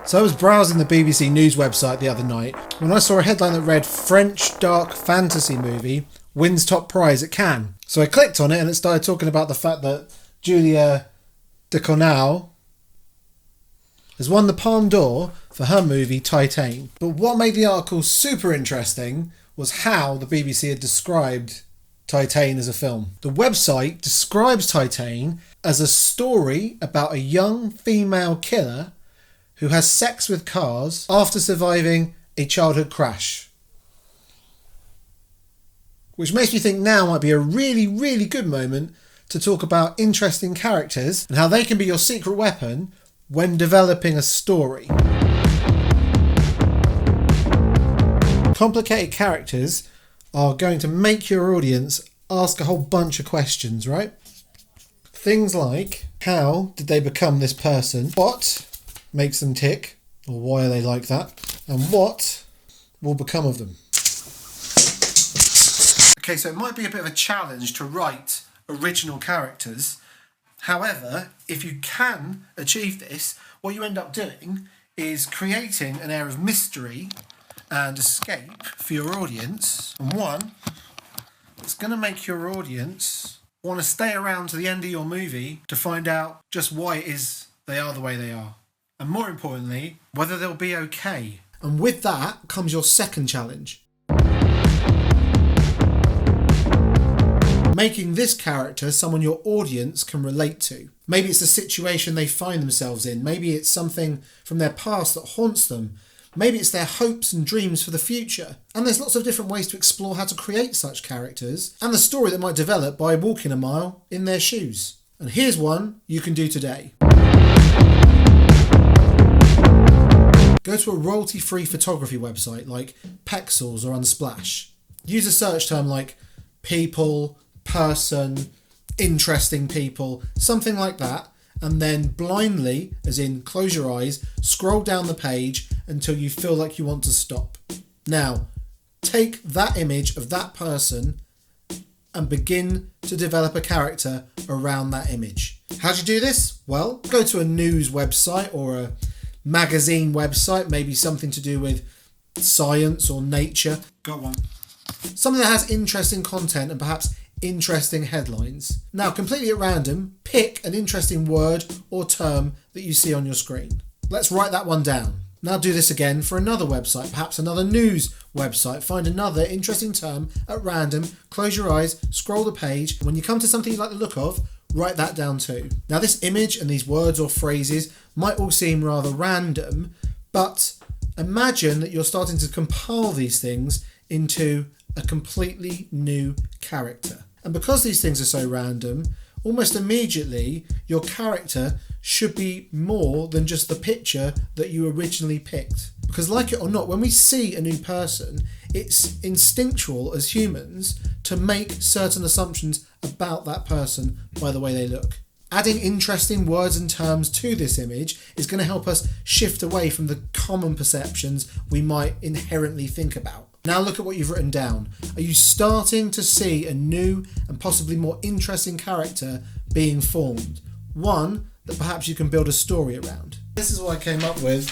So I was browsing the BBC News website the other night when I saw a headline that read French dark fantasy movie wins top prize at Cannes. So I clicked on it and it started talking about the fact that Julia Ducournau has won the Palme d'Or for her movie Titane. But what made the article super interesting was how the BBC had described Titane as a film. The website describes Titane as a story about a young female killer who has sex with cars after surviving a childhood crash. Which makes me think now might be a really, really good moment to talk about interesting characters and how they can be your secret weapon when developing a story. Complicated characters are going to make your audience ask a whole bunch of questions, right? Things like, how did they become this person? What makes them tick, or why are they like that, and what will become of them? Okay, so it might be a bit of a challenge to write original characters. However, if you can achieve this, what you end up doing is creating an air of mystery and escape for your audience, and one that's going to make your audience want to stay around to the end of your movie to find out just why it is they are the way they are. And more importantly, whether they'll be okay. And with that comes your second challenge. Making this character someone your audience can relate to. Maybe it's a situation they find themselves in. Maybe it's something from their past that haunts them. Maybe it's their hopes and dreams for the future. And there's lots of different ways to explore how to create such characters and the story that might develop by walking a mile in their shoes. And here's one you can do today. Go to a royalty-free photography website like Pexels or Unsplash. Use a search term like people, person, interesting people, something like that, and then blindly, as in close your eyes, scroll down the page until you feel like you want to stop. Now, take that image of that person and begin to develop a character around that image. How do you do this? Well, go to a news website or a magazine website, maybe something to do with science or nature. Got one. Something that has interesting content and perhaps interesting headlines. Now, completely at random, pick an interesting word or term that you see on your screen. Let's write that one down. Now do this again for another website, perhaps another news website. Find another interesting term at random, close your eyes, scroll the page. When you come to something you like the look of, write that down too. Now this image and these words or phrases might all seem rather random, but imagine that you're starting to compile these things into a completely new character. And because these things are so random, almost immediately your character should be more than just the picture that you originally picked. Because like it or not, when we see a new person, it's instinctual as humans to make certain assumptions about that person by the way they look. Adding interesting words and terms to this image is going to help us shift away from the common perceptions we might inherently think about. Now look at what you've written down. Are you starting to see a new and possibly more interesting character being formed? One that perhaps you can build a story around. This is what I came up with.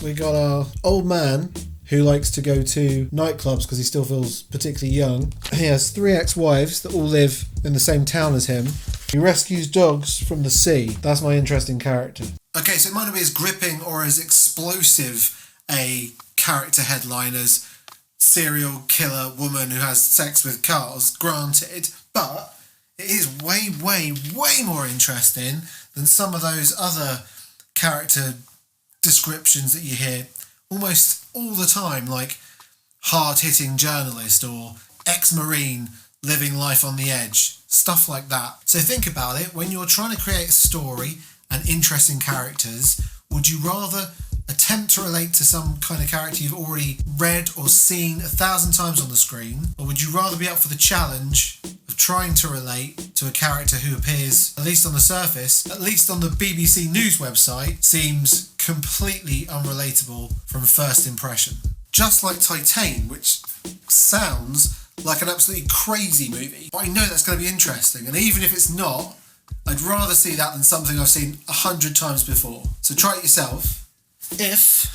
We got our old man who likes to go to nightclubs because he still feels particularly young. He has 3 ex-wives that all live in the same town as him. He rescues dogs from the sea. That's my interesting character. Okay, so it might not be as gripping or as explosive a character headline as serial killer woman who has sex with cars, granted, but it is way, way, way more interesting than some of those other character descriptions that you hear almost all the time, like hard-hitting journalist or ex-marine living life on the edge, stuff like that. So think about it, when you're trying to create a story and interesting characters, would you rather attempt to relate to some kind of character you've already read or seen 1,000 times on the screen, or would you rather be up for the challenge of trying to relate to a character who appears, at least on the surface, at least on the BBC News website, seems completely unrelatable from first impression? Just like Titane, which sounds like an absolutely crazy movie, but I know that's going to be interesting. And even if it's not, I'd rather see that than something I've seen 100 times before. So try it yourself. If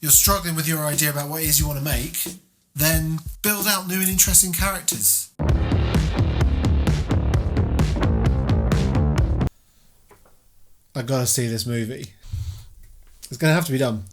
you're struggling with your idea about what it is you want to make, then build out new and interesting characters. I've got to see this movie. It's going to have to be done.